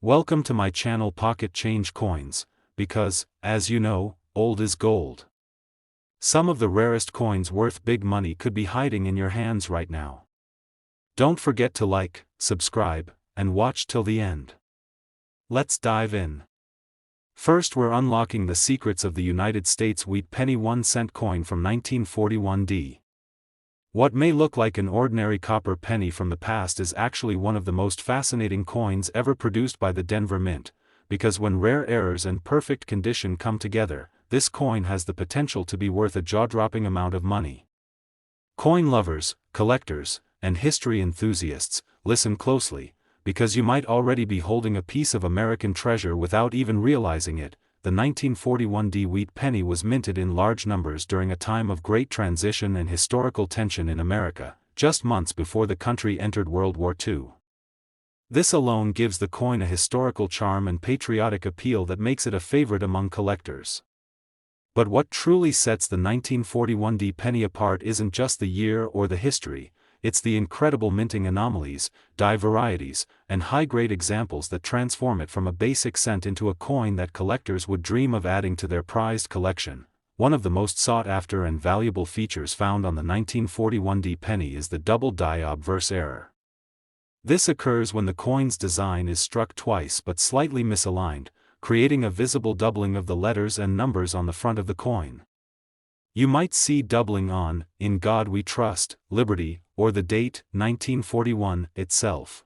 Welcome to my channel Pocket Change Coins, because, as you know, old is gold. Some of the rarest coins worth big money could be hiding in your hands right now. Don't forget to like, subscribe, and watch till the end. Let's dive in. First, we're unlocking the secrets of the United States Wheat penny 1-cent coin from 1941D. What may look like an ordinary copper penny from the past is actually one of the most fascinating coins ever produced by the Denver Mint, because when rare errors and perfect condition come together, this coin has the potential to be worth a jaw-dropping amount of money. Coin lovers, collectors, and history enthusiasts, listen closely, because you might already be holding a piece of American treasure without even realizing it. The 1941D wheat penny was minted in large numbers during a time of great transition and historical tension in America, just months before the country entered World War II. This alone gives the coin a historical charm and patriotic appeal that makes it a favorite among collectors. But what truly sets the 1941D penny apart isn't just the year or the history, it's the incredible minting anomalies, die varieties, and high-grade examples that transform it from a basic cent into a coin that collectors would dream of adding to their prized collection. One of the most sought-after and valuable features found on the 1941D penny is the double die obverse error. This occurs when the coin's design is struck twice but slightly misaligned, creating a visible doubling of the letters and numbers on the front of the coin. You might see doubling on, "In God We Trust, Liberty," or the date, 1941, itself.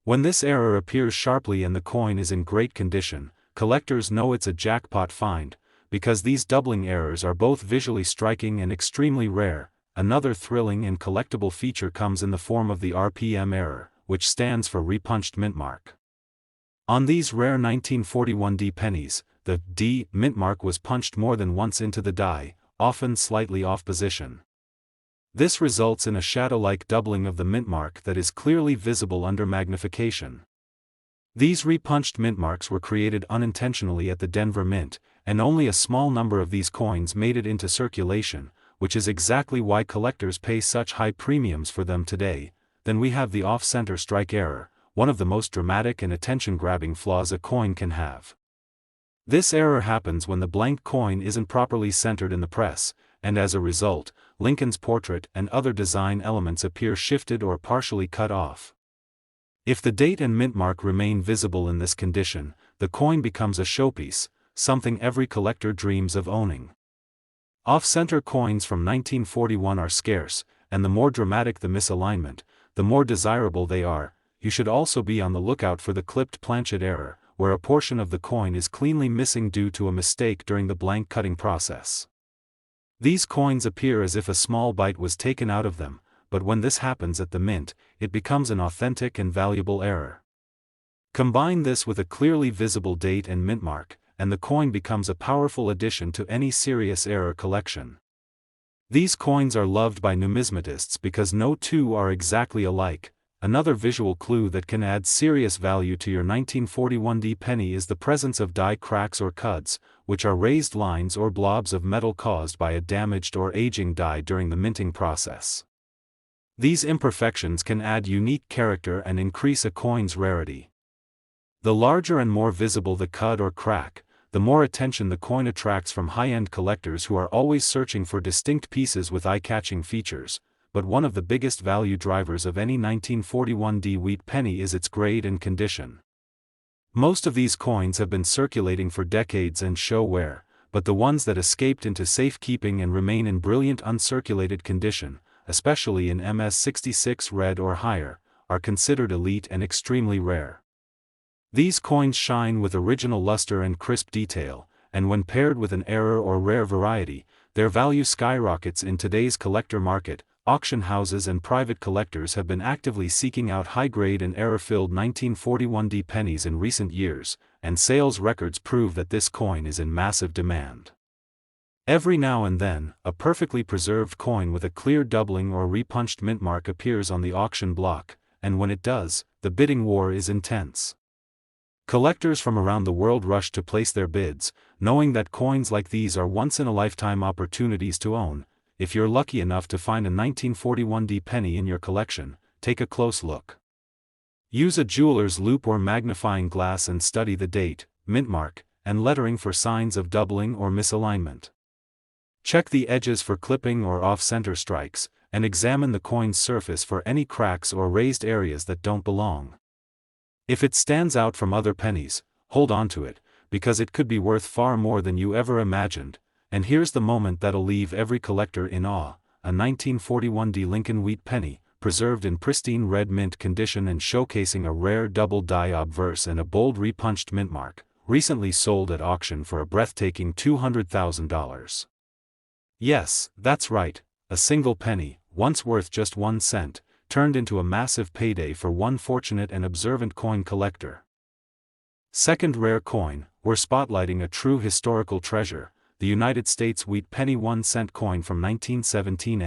When this error appears sharply and the coin is in great condition, collectors know it's a jackpot find, because these doubling errors are both visually striking and extremely rare. Another thrilling and collectible feature comes in the form of the RPM error, which stands for repunched mint mark. On these rare 1941D pennies, the D mint mark was punched more than once into the die, often slightly off position. This results in a shadow-like doubling of the mint mark that is clearly visible under magnification. These repunched mint marks were created unintentionally at the Denver Mint, and only a small number of these coins made it into circulation, which is exactly why collectors pay such high premiums for them today. Then we have the off-center strike error, one of the most dramatic and attention-grabbing flaws a coin can have. This error happens when the blank coin isn't properly centered in the press, and as a result, Lincoln's portrait and other design elements appear shifted or partially cut off. If the date and mint mark remain visible in this condition, the coin becomes a showpiece, something every collector dreams of owning. Off-center coins from 1941 are scarce, and the more dramatic the misalignment, the more desirable they are. You should also be on the lookout for the clipped planchet error, where a portion of the coin is cleanly missing due to a mistake during the blank cutting process. These coins appear as if a small bite was taken out of them, but when this happens at the mint, it becomes an authentic and valuable error. Combine this with a clearly visible date and mint mark, and the coin becomes a powerful addition to any serious error collection. These coins are loved by numismatists because no two are exactly alike. Another visual clue that can add serious value to your 1941D penny is the presence of die cracks or cuds, which are raised lines or blobs of metal caused by a damaged or aging die during the minting process. These imperfections can add unique character and increase a coin's rarity. The larger and more visible the cud or crack, the more attention the coin attracts from high-end collectors who are always searching for distinct pieces with eye-catching features. But one of the biggest value drivers of any 1941D wheat penny is its grade and condition. Most of these coins have been circulating for decades and show wear, but the ones that escaped into safekeeping and remain in brilliant uncirculated condition, especially in MS66 red or higher, are considered elite and extremely rare. These coins shine with original luster and crisp detail, and when paired with an error or rare variety, their value skyrockets in today's collector market. Auction houses and private collectors have been actively seeking out high-grade and error-filled 1941D pennies in recent years, and sales records prove that this coin is in massive demand. Every now and then, a perfectly preserved coin with a clear doubling or repunched mint mark appears on the auction block, and when it does, the bidding war is intense. Collectors from around the world rush to place their bids, knowing that coins like these are once-in-a-lifetime opportunities to own. If you're lucky enough to find a 1941D penny in your collection, take a close look. Use a jeweler's loupe or magnifying glass and study the date, mint mark, and lettering for signs of doubling or misalignment. Check the edges for clipping or off-center strikes, and examine the coin's surface for any cracks or raised areas that don't belong. If it stands out from other pennies, hold on to it, because it could be worth far more than you ever imagined. And here's the moment that'll leave every collector in awe: a 1941 VDB Lincoln Wheat penny, preserved in pristine red mint condition and showcasing a rare double die obverse and a bold repunched mint mark, recently sold at auction for a breathtaking $200,000. Yes, that's right, a single penny, once worth just 1 cent, turned into a massive payday for one fortunate and observant coin collector. Second rare coin, we're spotlighting a true historical treasure, the United States wheat penny 1-cent coin from 1917.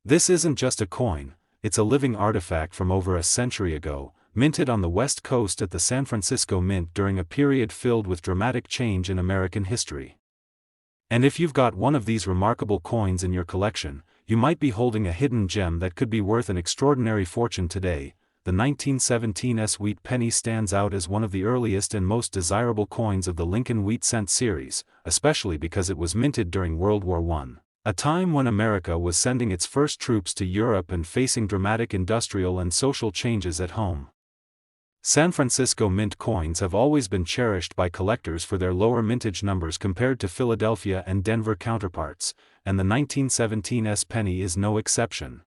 This isn't just a coin, it's a living artifact from over a century ago, minted on the West Coast at the San Francisco Mint during a period filled with dramatic change in American history. And if you've got one of these remarkable coins in your collection, you might be holding a hidden gem that could be worth an extraordinary fortune today. The 1917 wheat penny stands out as one of the earliest and most desirable coins of the Lincoln Wheat Cent series, especially because it was minted during World War I, a time when America was sending its first troops to Europe and facing dramatic industrial and social changes at home. San Francisco Mint coins have always been cherished by collectors for their lower mintage numbers compared to Philadelphia and Denver counterparts, and the 1917 penny is no exception.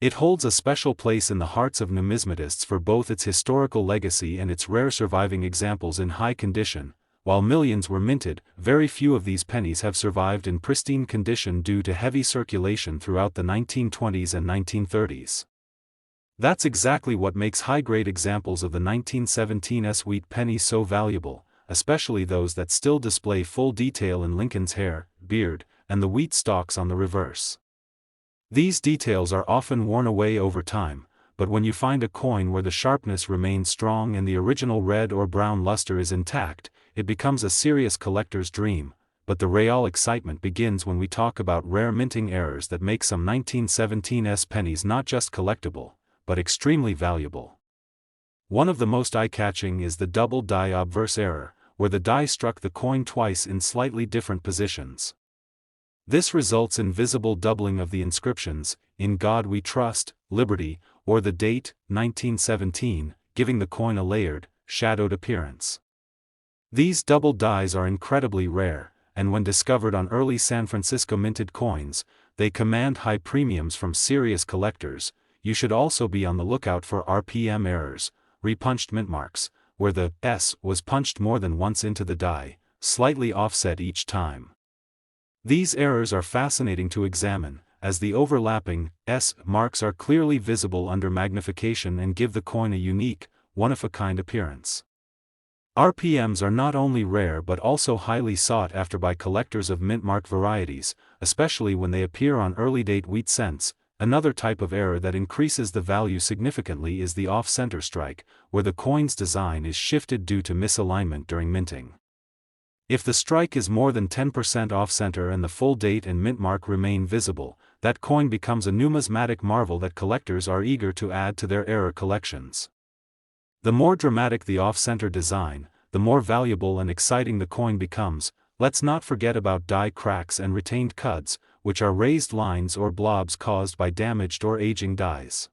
It holds a special place in the hearts of numismatists for both its historical legacy and its rare surviving examples in high condition. While millions were minted, very few of these pennies have survived in pristine condition due to heavy circulation throughout the 1920s and 1930s. That's exactly what makes high-grade examples of the 1917 wheat penny so valuable, especially those that still display full detail in Lincoln's hair, beard, and the wheat stalks on the reverse. These details are often worn away over time, but when you find a coin where the sharpness remains strong and the original red or brown luster is intact, it becomes a serious collector's dream. But the real excitement begins when we talk about rare minting errors that make some 1917 pennies not just collectible, but extremely valuable. One of the most eye-catching is the double die obverse error, where the die struck the coin twice in slightly different positions. This results in visible doubling of the inscriptions, "In God We Trust," "Liberty," or the date, 1917, giving the coin a layered, shadowed appearance. These double dies are incredibly rare, and when discovered on early San Francisco minted coins, they command high premiums from serious collectors. You should also be on the lookout for RPM errors, repunched mint marks, where the S was punched more than once into the die, slightly offset each time. These errors are fascinating to examine, as the overlapping S marks are clearly visible under magnification and give the coin a unique, one-of-a-kind appearance. RPMs are not only rare but also highly sought after by collectors of mint mark varieties, especially when they appear on early-date wheat cents. Another type of error that increases the value significantly is the off-center strike, where the coin's design is shifted due to misalignment during minting. If the strike is more than 10% off-center and the full date and mint mark remain visible, that coin becomes a numismatic marvel that collectors are eager to add to their error collections. The more dramatic the off-center design, the more valuable and exciting the coin becomes. Let's not forget about die cracks and retained cuds, which are raised lines or blobs caused by damaged or aging dies.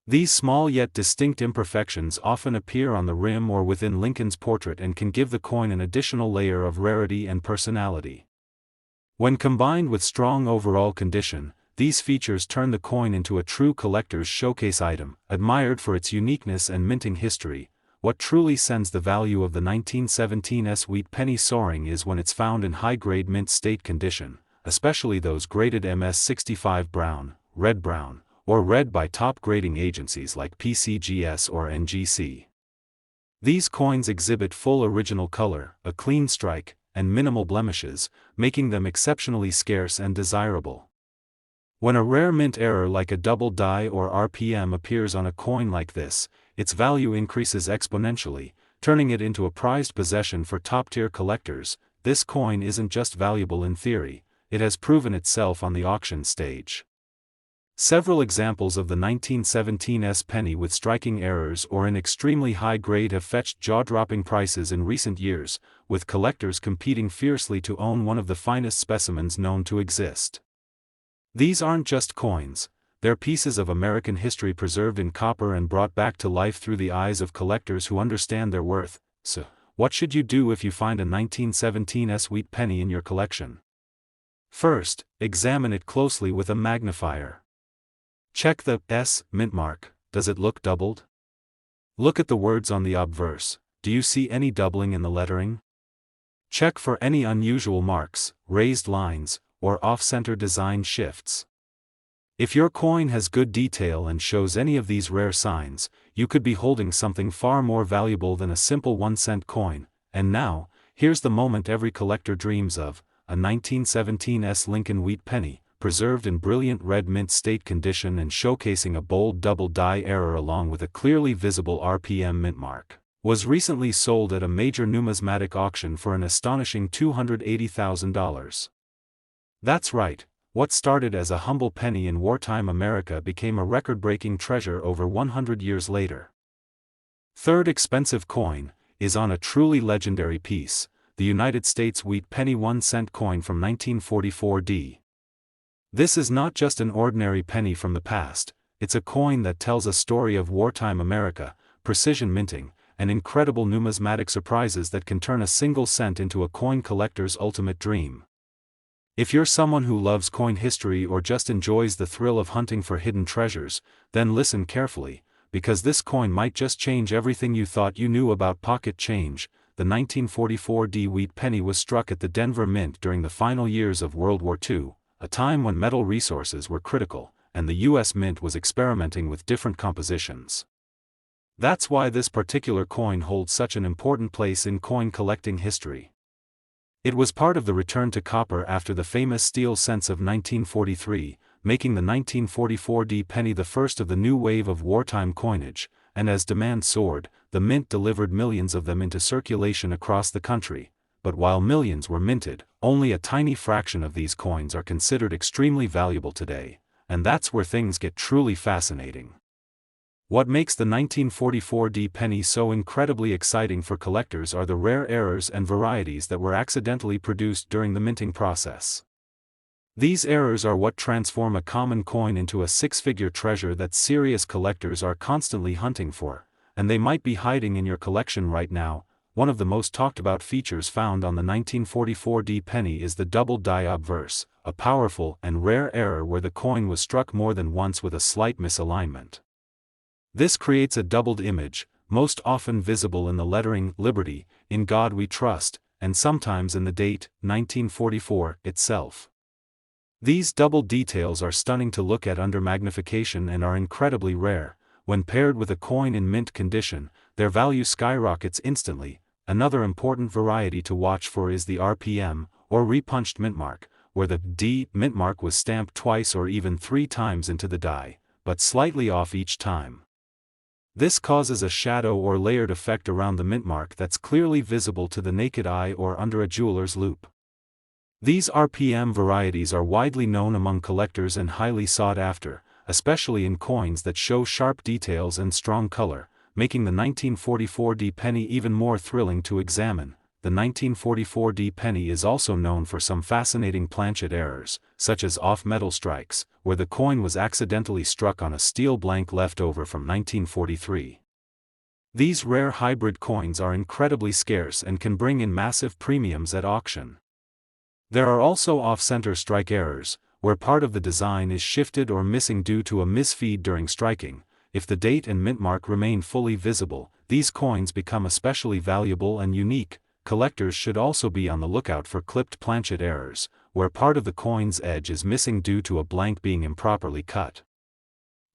These small yet distinct imperfections often appear on the rim or within Lincoln's portrait and can give the coin an additional layer of rarity and personality. When combined with strong overall condition, these features turn the coin into a true collector's showcase item, admired for its uniqueness and minting history. What truly sends the value of the 1917 wheat penny soaring is when it's found in high-grade mint state condition, especially those graded MS65 brown, red-brown, or red by top grading agencies like PCGS or NGC. These coins exhibit full original color, a clean strike, and minimal blemishes, making them exceptionally scarce and desirable. When a rare mint error like a double die or RPM appears on a coin like this, its value increases exponentially, turning it into a prized possession for top-tier collectors. This coin isn't just valuable in theory, it has proven itself on the auction stage. Several examples of the 1917's penny with striking errors or in extremely high grade have fetched jaw-dropping prices in recent years, with collectors competing fiercely to own one of the finest specimens known to exist. These aren't just coins, they're pieces of American history preserved in copper and brought back to life through the eyes of collectors who understand their worth. So, what should you do if you find a 1917's wheat penny in your collection? First, examine it closely with a magnifier. Check the S mint mark. Does it look doubled? Look at the words on the obverse. Do you see any doubling in the lettering? Check for any unusual marks, raised lines, or off-center design shifts. If your coin has good detail and shows any of these rare signs, you could be holding something far more valuable than a simple 1-cent coin. And now, here's the moment every collector dreams of: a 1917's Lincoln Wheat penny, preserved in brilliant red mint state condition and showcasing a bold double die error along with a clearly visible RPM mint mark, was recently sold at a major numismatic auction for an astonishing $280,000. That's right, what started as a humble penny in wartime America became a record-breaking treasure over 100 years later. Third expensive coin is on a truly legendary piece, the United States wheat penny 1-cent coin from 1944. This is not just an ordinary penny from the past, it's a coin that tells a story of wartime America, precision minting, and incredible numismatic surprises that can turn a single cent into a coin collector's ultimate dream. If you're someone who loves coin history or just enjoys the thrill of hunting for hidden treasures, then listen carefully, because this coin might just change everything you thought you knew about pocket change. The 1944 wheat penny was struck at the Denver Mint during the final years of World War II, a time when metal resources were critical, and the U.S. Mint was experimenting with different compositions. That's why this particular coin holds such an important place in coin collecting history. It was part of the return to copper after the famous steel cents of 1943, making the 1944 penny the first of the new wave of wartime coinage, and as demand soared, the Mint delivered millions of them into circulation across the country. But while millions were minted, only a tiny fraction of these coins are considered extremely valuable today, and that's where things get truly fascinating. What makes the 1944 penny so incredibly exciting for collectors are the rare errors and varieties that were accidentally produced during the minting process. These errors are what transform a common coin into a six-figure treasure that serious collectors are constantly hunting for, and they might be hiding in your collection right now. One of the most talked about features found on the 1944 penny is the double die obverse, a powerful and rare error where the coin was struck more than once with a slight misalignment. This creates a doubled image, most often visible in the lettering "Liberty, in God We Trust," and sometimes in the date, 1944, itself. These double details are stunning to look at under magnification and are incredibly rare. When paired with a coin in mint condition, their value skyrockets instantly. Another important variety to watch for is the RPM, or repunched mint mark, where the D mint mark was stamped twice or even 3 times into the die, but slightly off each time. This causes a shadow or layered effect around the mint mark that's clearly visible to the naked eye or under a jeweler's loupe. These RPM varieties are widely known among collectors and highly sought after, especially in coins that show sharp details and strong color, making the 1944 penny even more thrilling to examine. The 1944 penny is also known for some fascinating planchet errors, such as off-metal strikes, where the coin was accidentally struck on a steel blank left over from 1943. These rare hybrid coins are incredibly scarce and can bring in massive premiums at auction. There are also off-center strike errors, where part of the design is shifted or missing due to a misfeed during striking. If the date and mint mark remain fully visible, these coins become especially valuable and unique. Collectors should also be on the lookout for clipped planchet errors, where part of the coin's edge is missing due to a blank being improperly cut.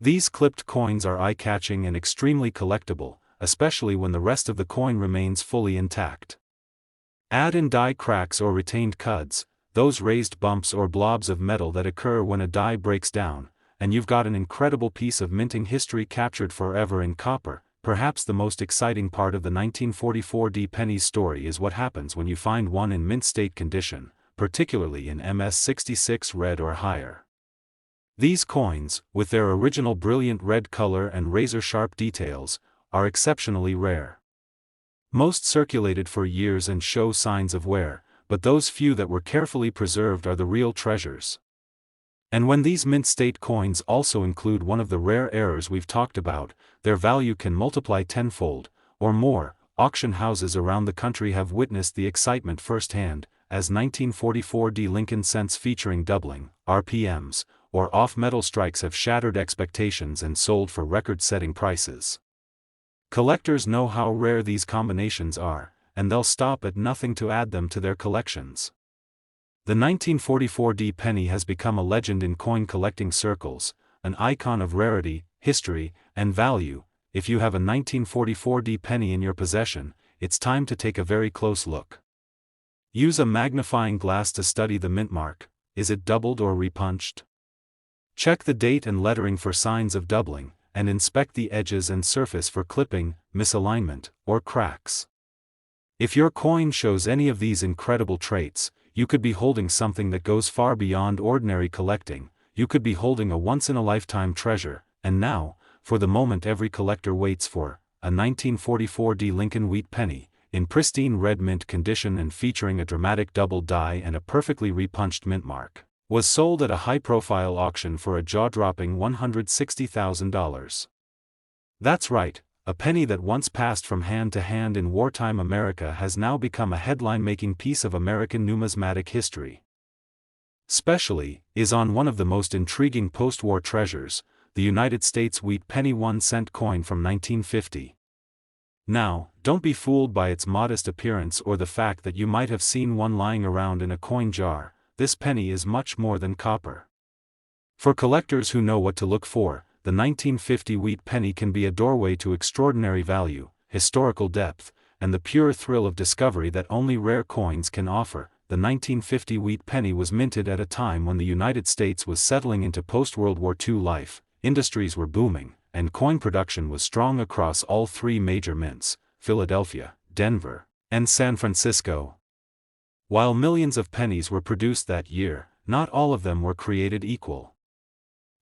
These clipped coins are eye-catching and extremely collectible, especially when the rest of the coin remains fully intact. Add in die cracks or retained cuds, those raised bumps or blobs of metal that occur when a die breaks down, and you've got an incredible piece of minting history captured forever in copper. Perhaps the most exciting part of the 1944 penny's story is what happens when you find one in mint state condition, particularly in MS66 red or higher. These coins, with their original brilliant red color and razor-sharp details, are exceptionally rare. Most circulated for years and show signs of wear, but those few that were carefully preserved are the real treasures. And when these mint state coins also include one of the rare errors we've talked about, their value can multiply tenfold, or more. Auction houses around the country have witnessed the excitement firsthand, as 1944 VDB Lincoln cents featuring doubling, RPMs, or off-metal strikes have shattered expectations and sold for record-setting prices. Collectors know how rare these combinations are, and they'll stop at nothing to add them to their collections. The 1944 VDB penny has become a legend in coin collecting circles, an icon of rarity, history, and value. If you have a 1944 VDB penny in your possession, it's time to take a very close look. Use a magnifying glass to study the mint mark. Is it doubled or repunched? Check the date and lettering for signs of doubling, and inspect the edges and surface for clipping, misalignment, or cracks. If your coin shows any of these incredible traits, you could be holding something that goes far beyond ordinary collecting. You could be holding a once-in-a-lifetime treasure. And now, for the moment every collector waits for, a 1944 VDB Lincoln Wheat penny, in pristine red mint condition and featuring a dramatic double die and a perfectly repunched mint mark, was sold at a high-profile auction for a jaw-dropping $160,000. That's right, a penny that once passed from hand to hand in wartime America has now become a headline-making piece of American numismatic history. Especially, is on one of the most intriguing post-war treasures, the United States wheat penny 1-cent coin from 1950. Now, don't be fooled by its modest appearance or the fact that you might have seen one lying around in a coin jar. This penny is much more than copper. For collectors who know what to look for, the 1950 wheat penny can be a doorway to extraordinary value, historical depth, and the pure thrill of discovery that only rare coins can offer. The 1950 wheat penny was minted at a time when the United States was settling into post-World War II life, industries were booming, and coin production was strong across all three major mints, Philadelphia, Denver, and San Francisco. While millions of pennies were produced that year, not all of them were created equal.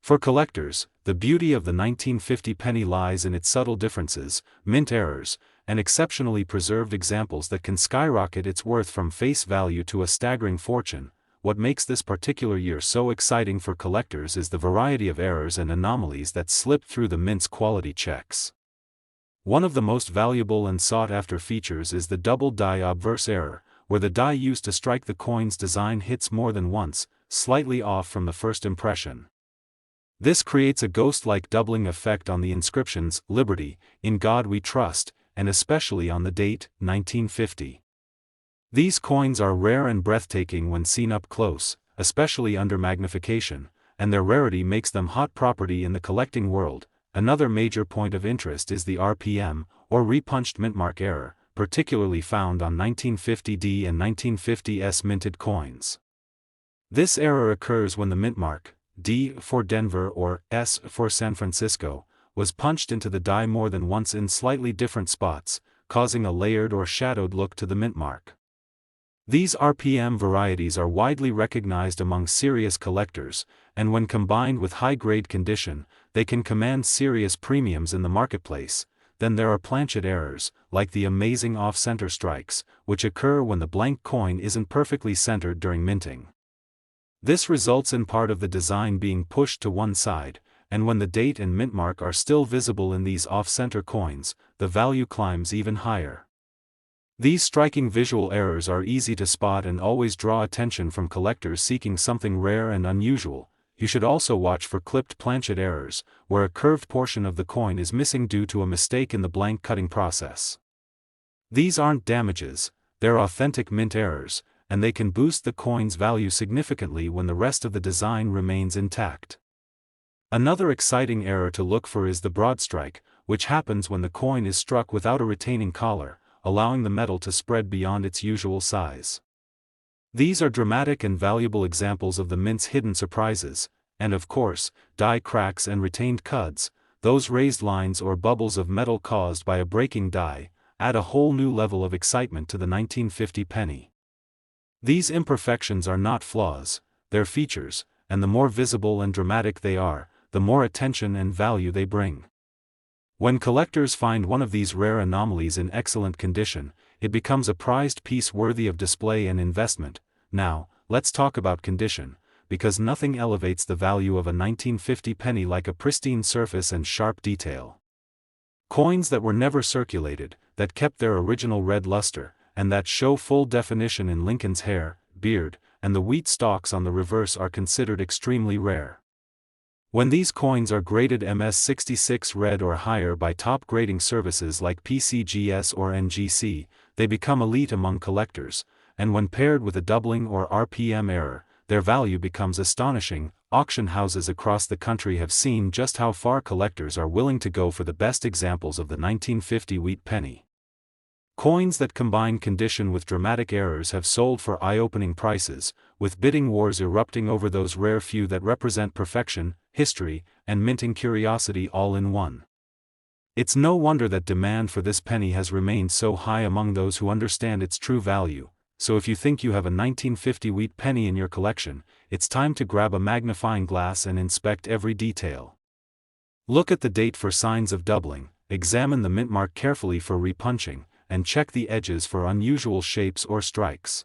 For collectors, the beauty of the 1950 penny lies in its subtle differences, mint errors, and exceptionally preserved examples that can skyrocket its worth from face value to a staggering fortune. What makes this particular year so exciting for collectors is the variety of errors and anomalies that slip through the mint's quality checks. One of the most valuable and sought-after features is the double die obverse error, where the die used to strike the coin's design hits more than once, slightly off from the first impression. This creates a ghost-like doubling effect on the inscriptions, "Liberty, in God We Trust," and especially on the date, 1950. These coins are rare and breathtaking when seen up close, especially under magnification, and their rarity makes them hot property in the collecting world. Another major point of interest is the RPM, or repunched mintmark error, particularly found on 1950 D and 1950 S minted coins. This error occurs when the mintmark, D for Denver or S for San Francisco, was punched into the die more than once in slightly different spots, causing a layered or shadowed look to the mintmark. These RPM varieties are widely recognized among serious collectors, and when combined with high-grade condition, they can command serious premiums in the marketplace. Then there are planchet errors, like the amazing off-center strikes, which occur when the blank coin isn't perfectly centered during minting. This results in part of the design being pushed to one side, and when the date and mint mark are still visible in these off-center coins, the value climbs even higher. These striking visual errors are easy to spot and always draw attention from collectors seeking something rare and unusual. You should also watch for clipped planchet errors, where a curved portion of the coin is missing due to a mistake in the blank cutting process. These aren't damages, they're authentic mint errors, and they can boost the coin's value significantly when the rest of the design remains intact. Another exciting error to look for is the broad strike, which happens when the coin is struck without a retaining collar, allowing the metal to spread beyond its usual size. These are dramatic and valuable examples of the mint's hidden surprises, and of course, die cracks and retained cuds, those raised lines or bubbles of metal caused by a breaking die, add a whole new level of excitement to the 1950 penny. These imperfections are not flaws, they're features, and the more visible and dramatic they are, the more attention and value they bring. When collectors find one of these rare anomalies in excellent condition, it becomes a prized piece worthy of display and investment. Now, let's talk about condition, because nothing elevates the value of a 1950 penny like a pristine surface and sharp detail. Coins that were never circulated, that kept their original red luster, and that show full definition in Lincoln's hair, beard, and the wheat stalks on the reverse are considered extremely rare. When these coins are graded MS66 red or higher by top grading services like PCGS or NGC, they become elite among collectors, and when paired with a doubling or RPM error, their value becomes astonishing. Auction houses across the country have seen just how far collectors are willing to go for the best examples of the 1950 wheat penny. Coins that combine condition with dramatic errors have sold for eye-opening prices, with bidding wars erupting over those rare few that represent perfection, history, and minting curiosity all in one. It's no wonder that demand for this penny has remained so high among those who understand its true value. So if you think you have a 1950 wheat penny in your collection, it's time to grab a magnifying glass and inspect every detail. Look at the date for signs of doubling, examine the mint mark carefully for repunching, and check the edges for unusual shapes or strikes.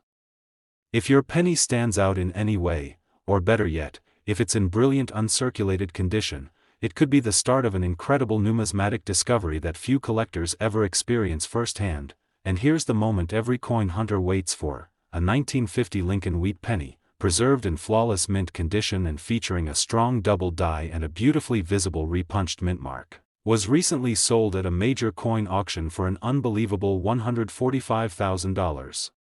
If your penny stands out in any way, or better yet, if it's in brilliant uncirculated condition, it could be the start of an incredible numismatic discovery that few collectors ever experience firsthand. And here's the moment every coin hunter waits for: a 1950 Lincoln Wheat penny, preserved in flawless mint condition and featuring a strong double die and a beautifully visible repunched mint mark, was recently sold at a major coin auction for an unbelievable $145,000.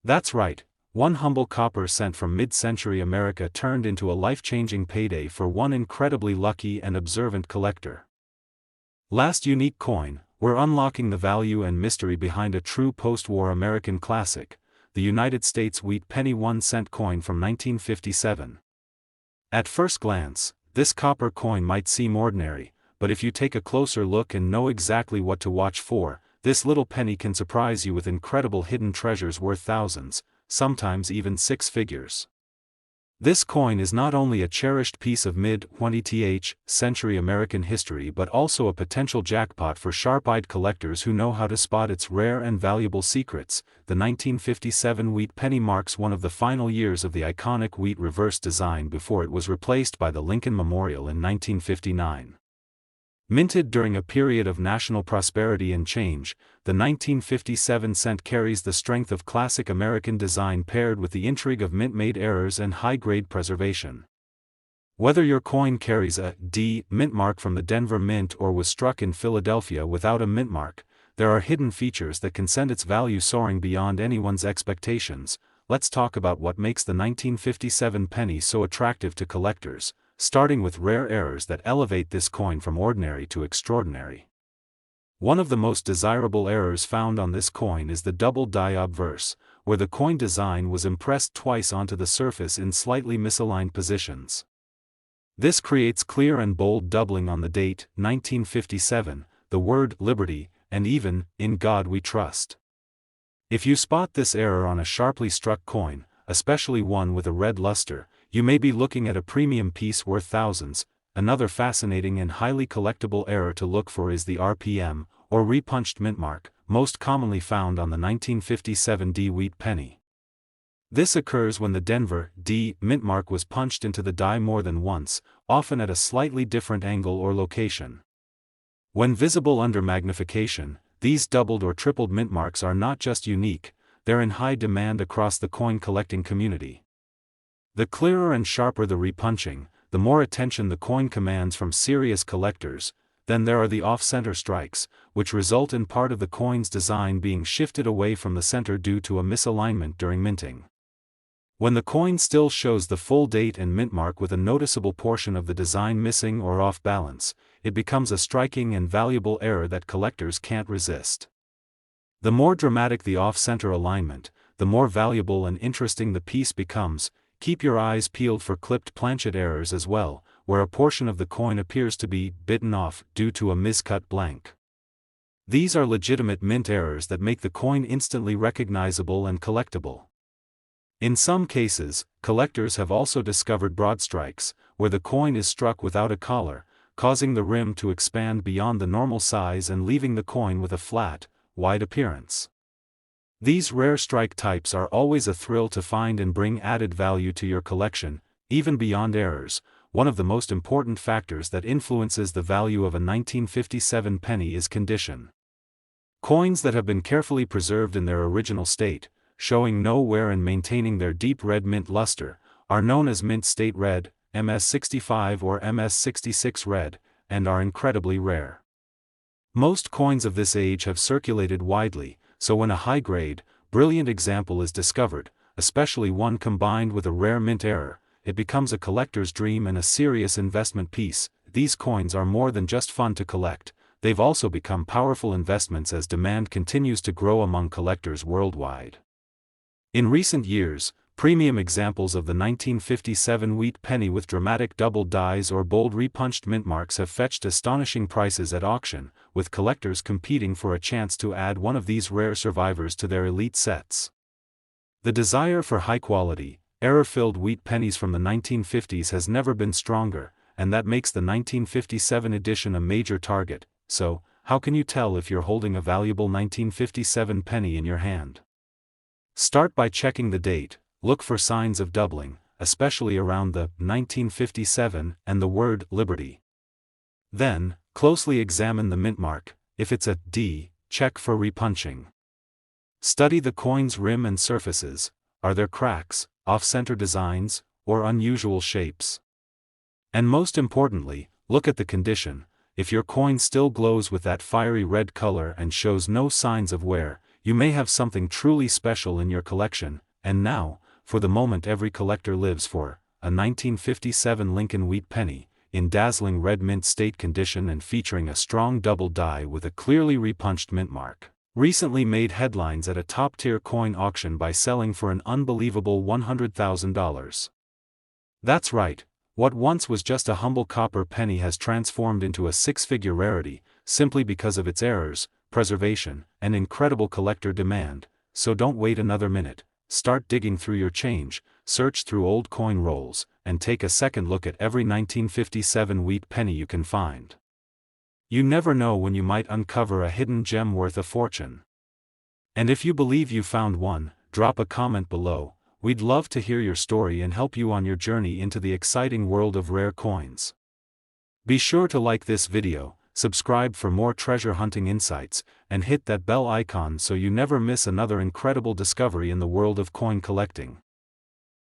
That's right, one humble copper cent from mid-century America turned into a life-changing payday for one incredibly lucky and observant collector. Last unique coin, we're unlocking the value and mystery behind a true post-war American classic, the United States wheat penny 1-cent coin from 1957. At first glance, this copper coin might seem ordinary, but if you take a closer look and know exactly what to watch for, this little penny can surprise you with incredible hidden treasures worth thousands, sometimes even six figures. This coin is not only a cherished piece of mid-20th century American history but also a potential jackpot for sharp-eyed collectors who know how to spot its rare and valuable secrets. The 1957 wheat penny marks one of the final years of the iconic wheat reverse design before it was replaced by the Lincoln Memorial in 1959. Minted during a period of national prosperity and change, the 1957 cent carries the strength of classic American design paired with the intrigue of mint-made errors and high-grade preservation. Whether your coin carries a D mint mark from the Denver Mint or was struck in Philadelphia without a mint mark, there are hidden features that can send its value soaring beyond anyone's expectations. Let's talk about what makes the 1957 penny so attractive to collectors, starting with rare errors that elevate this coin from ordinary to extraordinary. One of the most desirable errors found on this coin is the double die obverse, where the coin design was impressed twice onto the surface in slightly misaligned positions. This creates clear and bold doubling on the date, 1957, the word liberty, and even, in God we trust. If you spot this error on a sharply struck coin, especially one with a red luster, you may be looking at a premium piece worth thousands. Another fascinating and highly collectible error to look for is the RPM, or repunched mint mark, most commonly found on the 1957 D wheat penny. This occurs when the Denver D mint mark was punched into the die more than once, often at a slightly different angle or location. When visible under magnification, these doubled or tripled mint marks are not just unique, they're in high demand across the coin collecting community. The clearer and sharper the repunching, the more attention the coin commands from serious collectors. Then there are the off-center strikes, which result in part of the coin's design being shifted away from the center due to a misalignment during minting. When the coin still shows the full date and mint mark with a noticeable portion of the design missing or off balance, it becomes a striking and valuable error that collectors can't resist. The more dramatic the off-center alignment, the more valuable and interesting the piece becomes. Keep your eyes peeled for clipped planchet errors as well, where a portion of the coin appears to be bitten off due to a miscut blank. These are legitimate mint errors that make the coin instantly recognizable and collectible. In some cases, collectors have also discovered broad strikes, where the coin is struck without a collar, causing the rim to expand beyond the normal size and leaving the coin with a flat, wide appearance. These rare strike types are always a thrill to find and bring added value to your collection, even beyond errors. One of the most important factors that influences the value of a 1957 penny is condition. Coins that have been carefully preserved in their original state, showing no wear and maintaining their deep red mint luster, are known as mint state red, MS65 or MS66 red, and are incredibly rare. Most coins of this age have circulated widely, so when a high-grade, brilliant example is discovered, especially one combined with a rare mint error, it becomes a collector's dream and a serious investment piece. These coins are more than just fun to collect, they've also become powerful investments as demand continues to grow among collectors worldwide. In recent years, premium examples of the 1957 wheat penny with dramatic double dies or bold repunched mint marks have fetched astonishing prices at auction, with collectors competing for a chance to add one of these rare survivors to their elite sets. The desire for high-quality, error-filled wheat pennies from the 1950s has never been stronger, and that makes the 1957 edition a major target. So, how can you tell if you're holding a valuable 1957 penny in your hand? Start by checking the date. Look for signs of doubling, especially around the 1957 and the word Liberty. Then, closely examine the mint mark. If it's a D, check for repunching. Study the coin's rim and surfaces. Are there cracks, off-center designs, or unusual shapes? And most importantly, look at the condition. If your coin still glows with that fiery red color and shows no signs of wear, you may have something truly special in your collection. And now, for the moment every collector lives for, a 1957 Lincoln Wheat penny, in dazzling red mint state condition and featuring a strong double die with a clearly repunched mint mark. Recently made headlines at a top-tier coin auction by selling for an unbelievable $100,000. That's right, what once was just a humble copper penny has transformed into a six-figure rarity, simply because of its errors, preservation, and incredible collector demand. So don't wait another minute. Start digging through your change, search through old coin rolls, and take a second look at every 1957 wheat penny you can find. You never know when you might uncover a hidden gem worth a fortune. And if you believe you found one, drop a comment below. We'd love to hear your story and help you on your journey into the exciting world of rare coins. Be sure to like this video, subscribe for more treasure hunting insights, and hit that bell icon so you never miss another incredible discovery in the world of coin collecting.